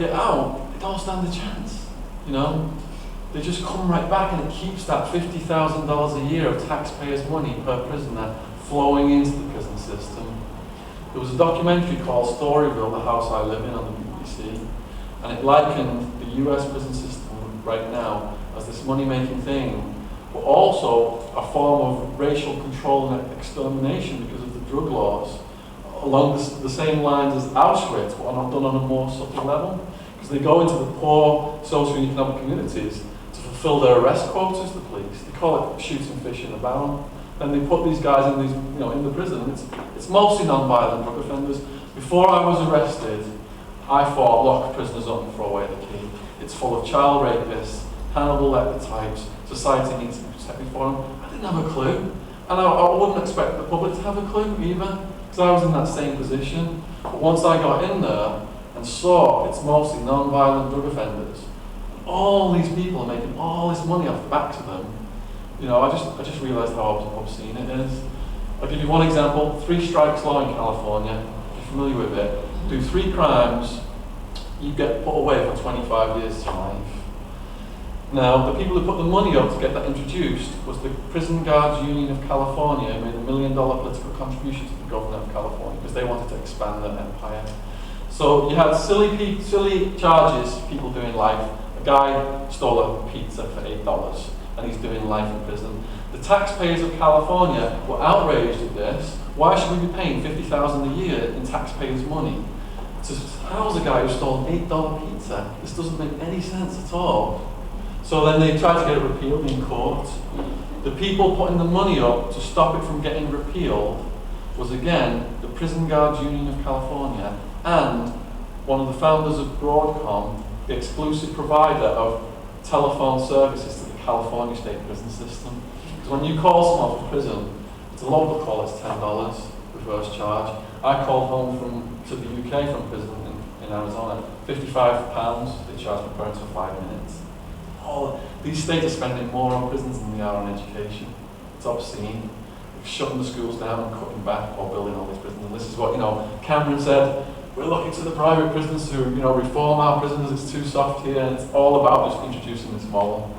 get out, they don't stand a chance, you know? They just come right back, and it keeps that $50,000 a year of taxpayers' money per prisoner flowing into the prison system. There was a documentary called Storyville, the house I live in, on the BBC, and it likened the US prison system right now as this money-making thing, but also a form of racial control and extermination because of the drug laws, along the same lines as Auschwitz, but done on a more subtle level. Because they go into the poor socio-economic communities to fulfill their arrest quotas, the police. They call it shooting fish in a barrel. Then they put these guys in in the prison. It's mostly non-violent drug offenders. Before I was arrested, I thought, lock prisoners up and throw away the key. It's full of child rapists, Hannibal Lecter types. Society needs to be protected for them. I didn't have a clue. And I wouldn't expect the public to have a clue either, because I was in that same position. But once I got in there and saw it's mostly non-violent drug offenders, and all these people are making all this money off the backs of them, you know, I just realised how obscene it is. I'll give you one example. 3 strikes law in California. If you're familiar with it, do 3 crimes, you get put away for 25 years to life. Now, the people who put the money up to get that introduced was the Prison Guards Union of California, who made $1 million political contribution to the government of California because they wanted to expand their empire. So you had silly charges, people doing life. A guy stole a pizza for $8 and he's doing life in prison. The taxpayers of California were outraged at this. Why should we be paying $50,000 a year in taxpayers' money to house a guy who stole an $8 pizza? This doesn't make any sense at all. So then they tried to get it repealed in court. The people putting the money up to stop it from getting repealed was, again, the Prison Guards Union of California and one of the founders of Broadcom, the exclusive provider of telephone services to the California state prison system. Because when you call someone from prison, it's a local call, it's $10, reverse charge. I called home to the UK from prison in Arizona, £55, they charge my parents for 5 minutes. These states are spending more on prisons than they are on education. It's obscene. They're shutting the schools down and cutting back while building all these prisons. And this is what, Cameron said, we're looking to the private prisons to, reform our prisons, it's too soft here, and it's all about just introducing this model.